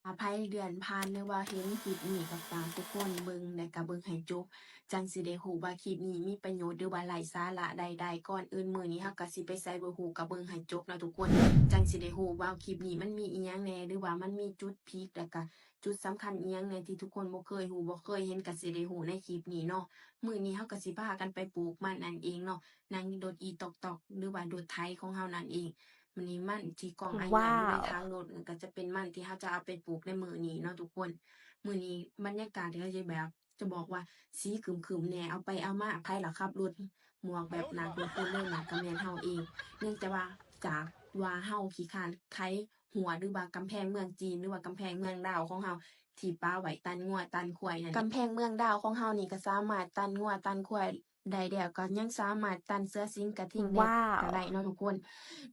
อภัยเดือนผ่านหรือว่าเห็นคลิปนี้ก็ฝากทุกคนเบิ่งและก็เบิ่งให้จบจั่งสิได้รู้ว่าคลิปนี้มีประโยชน์หรือว่าไร้สาระใดๆก่อนอื่นมื้อนี้เราก็สิไปไสบ่รู้ก็เบิ่งให้จบเนาะทุกคนจั่งสิได้รู้ว่าคลิปนี้มันมีอิหยังแหน่หรือว่ามันมีจุดพลิกแล้วก็จุดสำคัญอิหยังแหน่ที่ทุกคนบ่เคยรู้บ่เคยเห็นก็สิได้รู้ในคลิปนี้เนาะมื้อนี้เราก็สิพากันไปปลูกมันนั่นเองเนาะนั่งรถอีต๊อกๆหรือว่ารถไถของเรานั่นเอง มันนี้มันที่กองอันใหญ่อยู่ในว้าวทางรถก็จะเป็นมันที่เราจะเอาไปปลูกในมื้อนี้เนาะทุกคนมื้อนี้บรรยากาศก็จะแบบจะบอกว่าสีครึมๆแหน่เอาไปเอามาไผล่ะขับรถหมวกแบบหน้าคุ้นๆเลยน่ะก็แม่นเราเองเนื่องจากว่าจากว่าเราขี้คร้านไถหัวหรือว่ากำแพงเมืองจีนหรือว่ากำแพงเมืองลาวของเราที่ปาไว้ตันงัวตันควายนั่นกำแพงเมืองดาวของเรานี่ก็สามารถตันงัวตันควายได้แล้วก็ยังสามารถตันเสือสิงกระทิงแดดว้าก็วได้เนาะทุกคน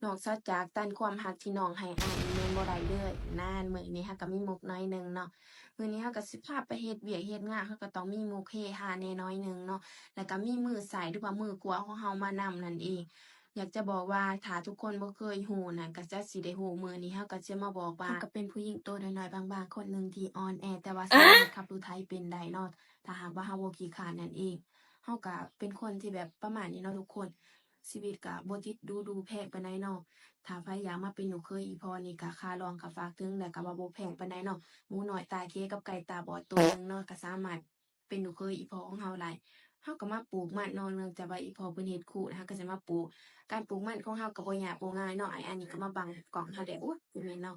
นอกจากตันความรักที่น้องให้อ้ายนี่แม่นบ่ได้เด้อนั่นมื้อนี้เราก็มีมุกน้อยหนึ่งเนาะมื้อนี้เราก็สิพาไปเฮ็ดเวียกเฮ็ดงานเราก็ต้องมีมุกเฮฮาแหน่น้อยหนึ่งเนาะแล้วก็มีมือซ้ายหรือว่ามือขวาของเรามานำนั่นเองอยากจะบอกว่าถ้าทุกคนบ่เคยรู้น่ะก็จะสิได้รู้มื้อนี้เราก็จะมาบอกว่าเราก็เป็นผู้หญิงตัวน้อยๆบางๆคนหนึ่งที่อ่อนแอแต่ว่าสามารถขับรถไถเป็นได้เนาะถ้าหากว่าเราบ่ขี้คร้านนั่นเองเราก็เป็นคนที่แบบประมาณนี้เนาะทุกคน ชีวิตก็บ่จิตดูแพงปานใดเนาะถ้าไผอยากมาเป็นลูกเขยอีพ่อนี่ก็ค่ารองก็ฝากถึงแล้วก็ว่าบ่แพงปานใดเนาะหมูน้อยตาเคกับไก่ตาบอดตัวหนึ่งเนาะก็สามารถเป็นลูกเขยอีพ่อของเราได้เราก็มาปลูกมันเนาะเนื่องจากว่าอีพ่อเพิ่นเฮ็ดคูเราก็จะมาปลูกการปลูกมันของเราก็บ่ยากบ่ง่ายเนาะอันนี้ก็มาบังกล้องเราได้โอ๊ยบ่แม่นเนาะ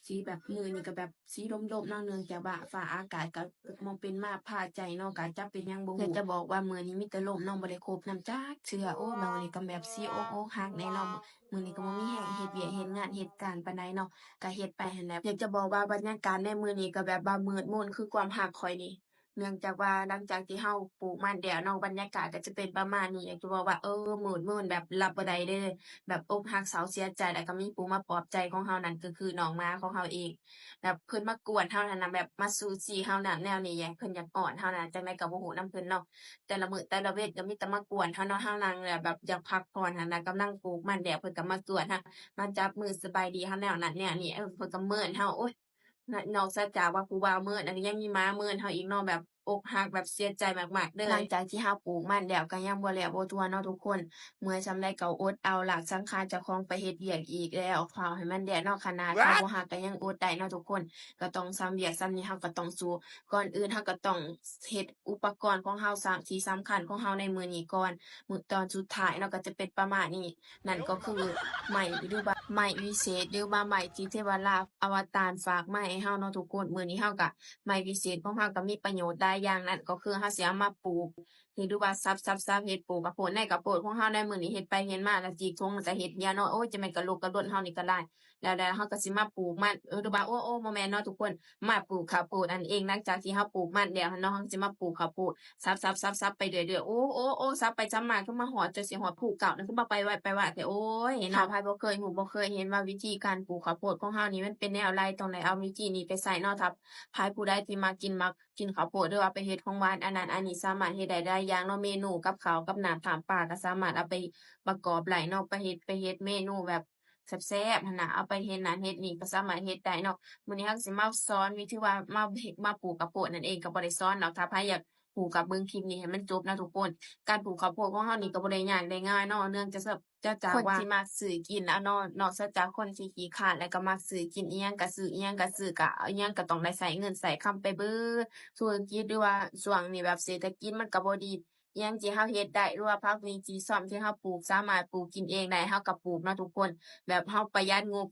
สีแบบมื้อนี้ก็แบบสีร่มๆเนาะเนื่องจากว่าฟ้าอากาศก็บ่เป็นมาพาใจเนาะก็จักเป็นหยังบ่ฮู้อยากจะบอกว่ามื้อนี้มีแต่ลมเนาะบ่ได้คบน้ำจักเทื่อโอ้บางมื้อนี้ก็แบบสิอกหักแน่เนาะมื้อนี้ก็บ่มีแรงเฮ็ดเวียกเฮ็ดงานเฮ็ดการปานใดเนาะก็เฮ็ดไปหั้นแหละอยากจะบอกว่าบรรยากาศในมื้อนี้ก็แบบว่ามืดมนคือความรักข้อยนี่เนื่องจากว่าหลังจากที่เราปลูกมันแล้วเนาะบรรยากาศก็จะเป็นประมาณนี้อยากจะบอกว่ามืดมนแบบรับบ่ได้เด้อแบบอกหักเศร้าเสียใจแล้วก็มีผู้มาปลอบใจของเรานั่นก็คือน้องหมาของเราเอง แบบเพิ่นมากวนเฮานั่นน่ะแบบมาสู่จี้เฮาน่ะแนวนี้แหละเพิ่นอยากอ้อนเฮาน่ะจั่งใดก็บ่ฮู้นำเพิ่นเนาะแต่ละมื้อแต่ละเวทก็มีแต่มากวนเฮาเนาะเฮานั่งแบบอยากพักผ่อนหั้นน่ะกำลังปลูกมันแล้วเพิ่นก็มากวนเฮามาจับมือสบายดีเฮาแนวนั้นแนวนี้เพิ่นก็เมิ้นเฮาโอ๊ยนอกจากว่าผู้บ่าวเมิ้นอันนี้ยังมีหมาเมิ้นเฮาอีกเนาะแบบอกหักแบบเสียใจมากๆเด้อหลังจากที่เฮาปลูกมันแล้วก็ยังบ่แล้วบ่ทั่วเนาะทุกคนเมื่อยส่ำใดก็อดเอาลากสังขารเจ้าของไปเฮ็ดเวียกอีกแล้วเฝ้าให้มันแล้วเนาะขนาดเขาบ่ฮักก็ยังอดได้เนาะทุกคน ก็ต้องซ้ำเวียกซ้ำนี้เราก็ต้องสู้ก่อนอื่นเราก็ต้องเฮ็ดอุปกรณ์ของเราที่สำคัญของเราในมื้อนี้ก่อนมื้อตอนสุดท้ายเนาะก็จะเป็นประมาณนี้นั่นก็คือไม้หรือว่าไม้วิเศษหรือว่าไม้ที่เทวราชอวตารฝากมาให้เราเนาะทุกคนมื้อนี้เราก็ไม้วิเศษของเราก็มีประโยชน์หลายอย่างนั่นก็คือเราสิเอามาปลูกหรือว่าสับๆๆเฮ็ดปลูกข้าวโพดในข้าวโพดของเราในมื้อนี้เฮ็ดไปเฮ็ดมาแล้วจีกทงแล้วก็เฮ็ดเหี่ยเนาะโอ๊ยจะแม่นกะโลกกะล่นเฮานี่ก็ได้ แล้วเราก็สิมาปลูกมันหรือว่าโอ้บ่แม่นเนาะทุกคนมาปลูกข้าวโพดนั่นเองหลังจากที่เราปลูกมันแล้วเนาะเราก็สิมาปลูกข้าวโพดสับๆๆๆไปเรื่อยๆโอ้สับไปสับมาคือมาฮอดจนสิฮอดภูเก่านั่นคือบ่ไปไวแต่โอ๊ยถ้าไผบ่เคยรู้บ่เคยเห็นว่าวิธีการปลูกข้าวโพดของเรานี่มันเป็นแนวใดต้องได้เอาวิธีนี้ไปใช้เนาะถ้าไผผู้ใดที่มักกินข้าวโพดหรือว่าไปเฮ็ดของหวานอันนั้นอันนี้สามารถเฮ็ดได้หลายอย่างเนาะเมนูกับข้าวกับน้ำถามปลาก็สามารถเอาไปประกอบได้เนาะไปเฮ็ดเมนูแบบ แซ่บๆหั้นน่ะเอาไปเฮ็ดนั่นเฮ็ดนี่ก็สามารถเฮ็ดได้เนาะมื้อนี้เราก็สิมาสอนวิธีว่ามาปลูกข้าวโพดนั่นเองก็บ่ได้สอนดอกถ้าไผอยากรู้ก็เบิ่งคลิปนี้ให้มันจบนะทุกคนการปลูกข้าวโพดของเรานี่ก็บ่ได้ยากได้ง่ายเนาะเนื่องจากคนที่มักซื้อกินอะเนาะนอกจากคนที่ขี้คร้านแล้วก็มักซื้อกินอิหยังก็ซื้ออิหยังก็ซื้อก็อิหยังก็ต้องได้ใช้เงินใช้คำไปเบิดธุรกิจหรือว่าช่วงนี้แบบเศรษฐกิจมันก็บ่ดี อิหยังที่เราเฮ็ดได้หรือว่าผักหวีจีซ่อมที่เราปลูกสามารถปลูกกินเองได้เราก็ปลูกเนาะทุกคนแบบเราประหยัดงบ